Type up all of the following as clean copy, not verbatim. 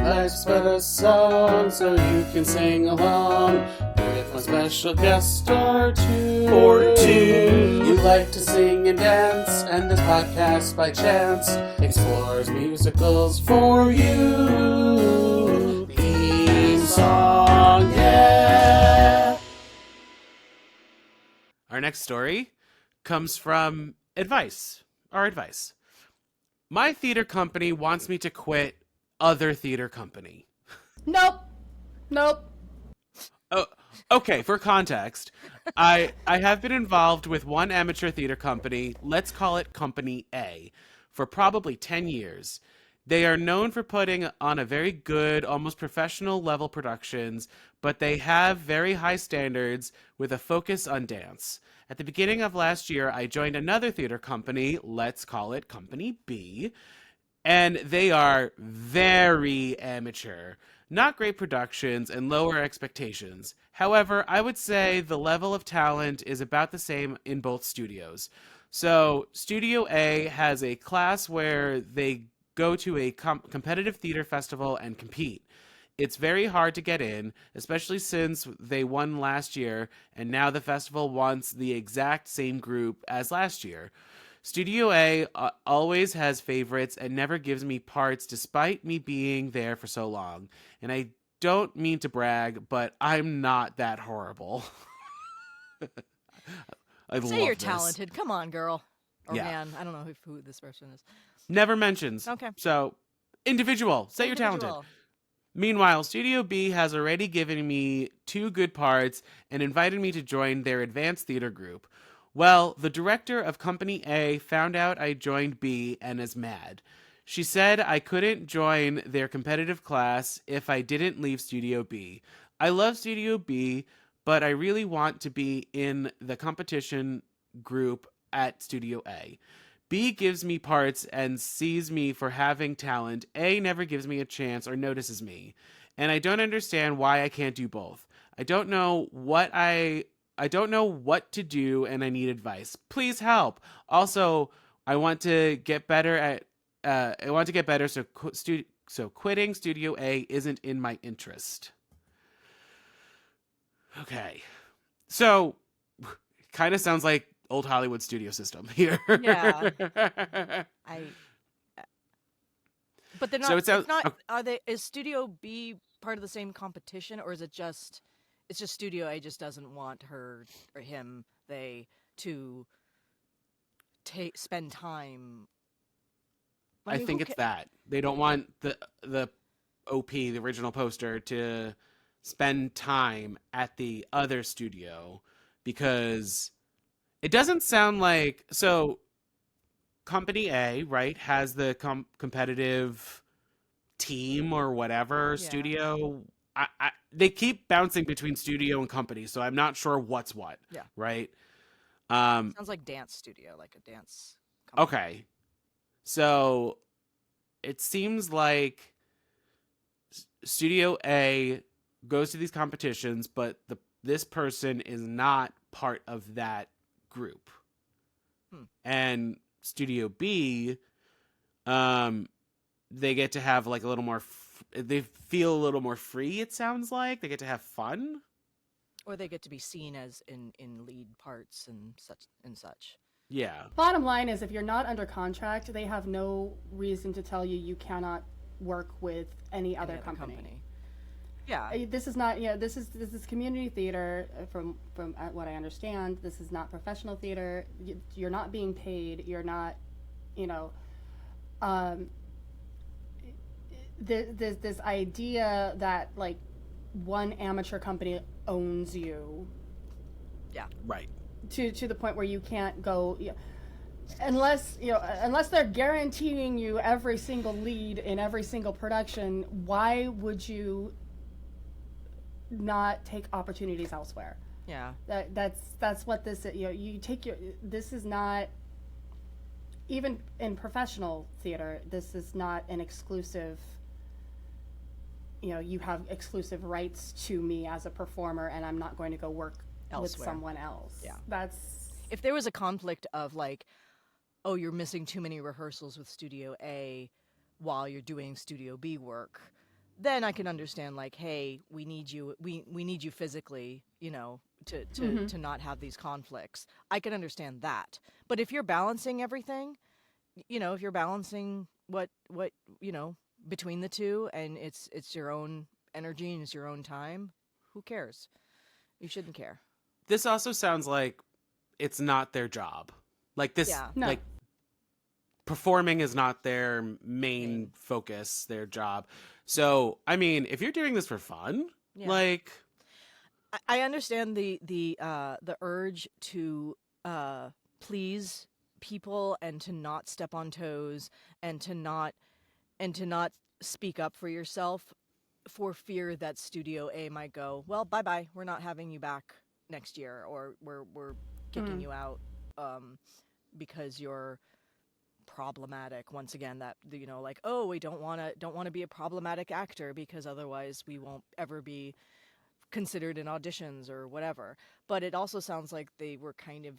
Life's but a song, so you can sing along with my special guest star two. Or two. You like to sing and dance, and this podcast by chance explores musicals for you. Theme song, yeah. Our next story comes from advice. Our advice. My theater company wants me to quit other theater company. Nope. Oh, okay, for context, I have been involved with one amateur theater company, let's call it Company A, for probably 10 years. They are known for putting on a very good, almost professional level productions, but they have very high standards with a focus on dance. At the beginning of last year, I joined another theater company, let's call it Company B, and they are very amateur. Not great productions and lower expectations. However, I would say the level of talent is about the same in both studios. So, Studio A has a class where they go to a competitive theater festival and compete. It's very hard to get in, especially since they won last year, and now the festival wants the exact same group as last year. Studio A always has favorites and never gives me parts despite me being there for so long. And I don't mean to brag, but I'm not that horrible. I Say love you're this. talented. Come on, girl. Or Yeah. man. I don't know who this person is. Never mentions. Okay. So, individual. Say you're talented. Individual. Meanwhile, Studio B has already given me 2 good parts and invited me to join their advanced theater group. Well, the director of Company A found out I joined B and is mad. She said I couldn't join their competitive class if I didn't leave Studio B. I love Studio B, but I really want to be in the competition group at Studio A. B gives me parts and sees me for having talent. A never gives me a chance or notices me. And I don't understand why I can't do both. I don't know what to do and I need advice. Please help. Also, I want to get better so quitting Studio A isn't in my interest. Okay. So kind of sounds like old Hollywood studio system here. Yeah. But they're not. So it sounds- it's not. Are they? Is Studio B part of the same competition, or is it just? It's just Studio A just doesn't want her or him to spend time. I think it's that. They don't want the OP, the original poster, to spend time at the other studio because it doesn't sound like Company A, right, has the competitive team or whatever studio. They keep bouncing between studio and company, so I'm not sure what's what. Yeah. Right. Sounds like dance studio, like a dance company. Okay. So it seems like Studio A goes to these competitions, but this person is not part of that group. And Studio B, they get to have like a little more. They feel a little more free. It sounds like they get to have fun, Or they get to be seen as in lead parts and such. Yeah. Bottom line is, if you're not under contract, they have no reason to tell you cannot work with any other company. Yeah. This is not. This is community theater. From what I understand, this is not professional theater. You're not being paid. You're not. This idea that like one amateur company owns you. Yeah. Right. To the point where you can't go. Unless they're guaranteeing you every single lead in every single production, why would you not take opportunities elsewhere? Yeah. That's what this is. You take this is not, even in professional theater, this is not an exclusive. You have exclusive rights to me as a performer, and I'm not going to go work Elsewhere. with someone else. Yeah. That's If there was a conflict of like, oh, you're missing too many rehearsals with Studio A while you're doing Studio B work, then I can understand, like, hey, we need you, we need you physically, you know, to to not have these conflicts. I can understand that. But if you're balancing everything, you know, if you're balancing what you know, between the two, and it's your own energy and it's your own time, who cares? You shouldn't care. This also sounds like it's not their job. Like this, Yeah. No. like performing is not their main focus, their job. So, I mean, if you're doing this for fun, Yeah. like, I understand the urge to please people and to not step on toes and to not speak up for yourself for fear that Studio A might go, well, bye bye, we're not having you back next year, or we're kicking you out because you're problematic. Once again, that, you know, like, oh, we don't want to be a problematic actor because otherwise we won't ever be considered in auditions or whatever. But it also sounds like they were kind of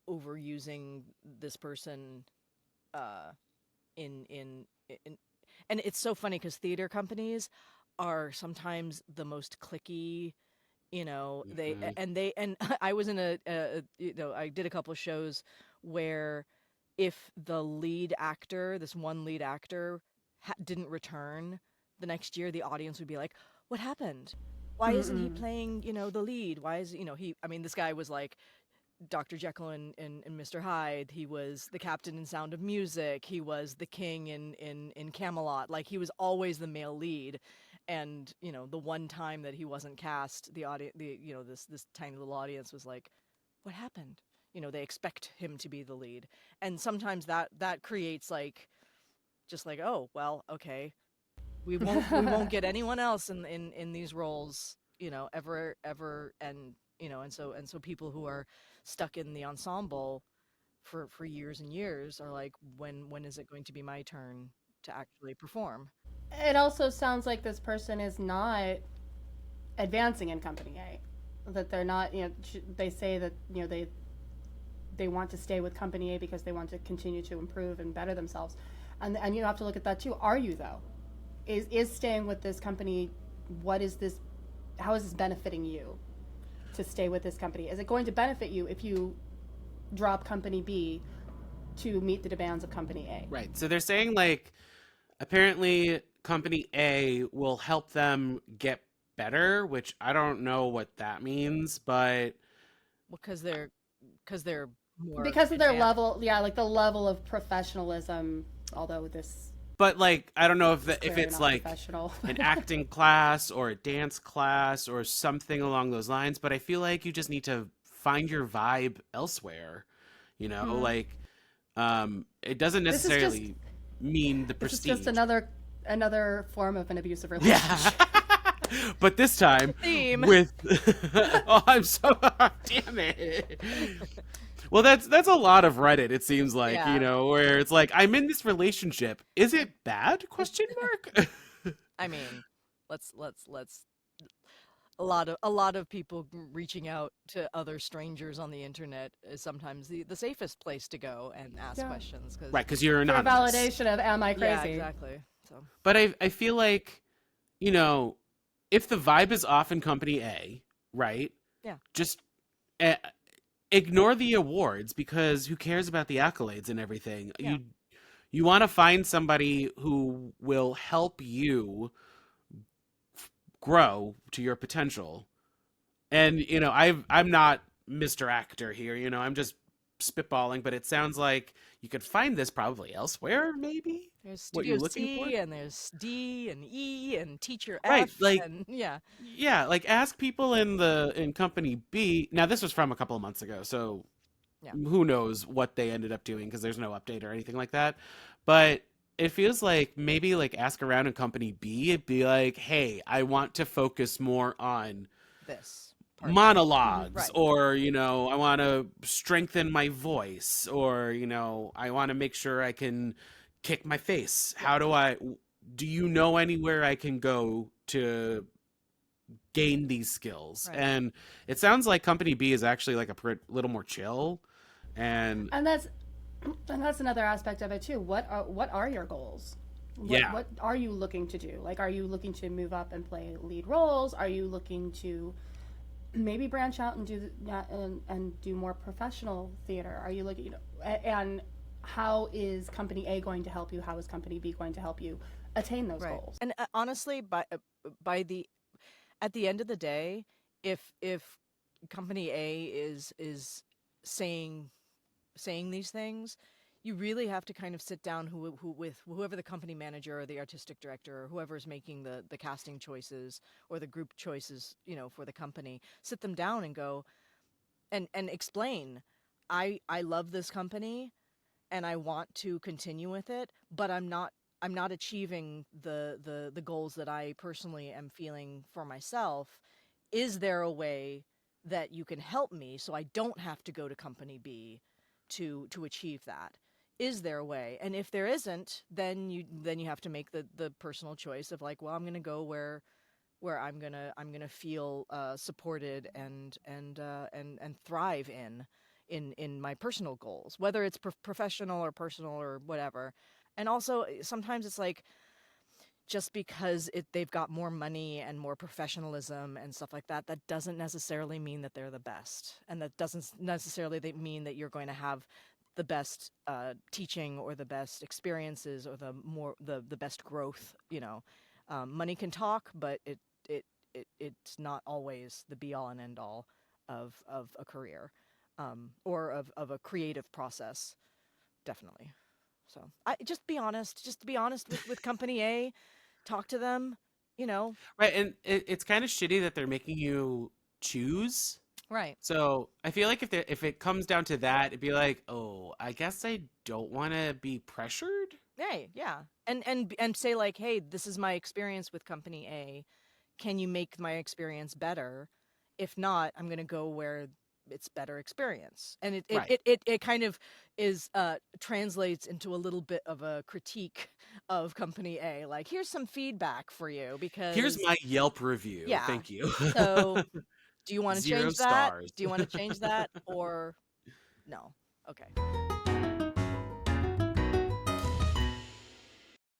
overusing this person in and it's so funny because theater companies are sometimes the most cliquey, you know. And I was in a you know, I did a couple of shows where if the lead actor, this one lead actor, didn't return the next year, the audience would be like, what happened? Why isn't he playing, you know, the lead? Why is, you know, I mean, this guy was like Dr. Jekyll and Mr. Hyde. He was the captain in Sound of Music. He was the king in Camelot. Like, he was always the male lead. And, you know, the one time that he wasn't cast, the audience, you know, this tiny little audience was like, what happened? You know, they expect him to be the lead. And sometimes that creates like, just like, oh, well, okay, we won't get anyone else in these roles, you know, ever. And, you know, and so people who are stuck in the ensemble for years and years are like, when is it going to be my turn to actually perform? It also sounds like this person is not advancing in Company A. That they're not, you know, they say that, you know, they want to stay with Company A because they want to continue to improve and better themselves. And you have to look at that too. Are you, though? Is staying with this company, how is this benefiting you to stay with this company? Is it going to benefit you if you drop Company B to meet the demands of Company A? right. So they're saying, like, apparently Company A will help them get better, which I don't know what that means, but Because they're more Because of their advanced. level, yeah, like the level of professionalism, although this but like I don't know if if clearly it's not like professional. an acting class or a dance class or something along those lines, but I feel like you just need to find your vibe elsewhere, you know, like it doesn't This is necessarily mean the This is prestige. just another form of an abusive relationship. Yeah. But this time Theme. with oh, I'm so damn it. Well, that's a lot of Reddit, it seems like, Yeah. you know, where it's like, I'm in this relationship. Is it bad? Question mark. I mean, let's a lot of people reaching out to other strangers on the internet is sometimes the safest place to go and ask Yeah. questions, because Right, because you're For a anonymous. validation of am I crazy? yeah, exactly. So But I feel like, you know, if the vibe is off in Company A, right? Yeah. Just ignore the awards, because who cares about the accolades and everything? Yeah. You want to find somebody who will help you grow to your potential. And, you know, I'm not Mr. Actor here, you know, I'm just spitballing, but it sounds like you could find this probably elsewhere, maybe? there's What you're Studio looking C for? and there's D and E and Teacher Right, F, like- and yeah. Yeah, like ask people in Company B. Now this was from a couple of months ago, so Yeah. who knows what they ended up doing, because there's no update or anything like that. But it feels like maybe like ask around in Company B. It'd be like, hey, I want to focus more on This part. monologues, Right. or, you know, I want to strengthen my voice, or, you know, I want to make sure I can kick my face. Do you know anywhere I can go to gain these skills? Right. And it sounds like Company B is actually like a little more chill, and And that's another aspect of it too. What are your goals? Yeah. What are you looking to do? Like, are you looking to move up and play lead roles? Are you looking to maybe branch out and and do more professional theater? Are you looking, and how is company A going to help you? How is company B going to help you attain those Right. goals? And honestly, by the at the end of the day, if company A is saying these things, you really have to kind of sit down with whoever the company manager or the artistic director or whoever's making the casting choices or the group choices, for the company, sit them down and go and explain, I love this company and I want to continue with it, but I'm not achieving the goals that I personally am feeling for myself. Is there a way that you can help me so I don't have to go to company B to achieve that? Is there a way? And if there isn't, then you have to make the personal choice of like, well, I'm going to go where I'm gonna feel supported and thrive in my personal goals, whether it's professional or personal or whatever. And also sometimes it's like, just because they've got more money and more professionalism and stuff like that, that doesn't necessarily mean that they're the best, and that doesn't necessarily mean that you're going to have the best teaching or the best experiences or the best growth. Money can talk, but it's not always the be all and end all of a career, or of a creative process. Definitely. So I just be honest. Just be honest with company A. Talk to them. You know. Right, and it's kind of shitty that they're making you choose. Right. So I feel like if it comes down to that, it'd be like, oh, I guess I don't want to be pressured. Hey, yeah. And say like, hey, this is my experience with company A. Can you make my experience better? If not, I'm gonna go where it's better experience. And Right. it kind of is translates into a little bit of a critique of company A. Like, here's some feedback for you Here's because my Yelp review. yeah. Thank you. So do you want to Zero change that? stars. Do you want to change that or no? Okay.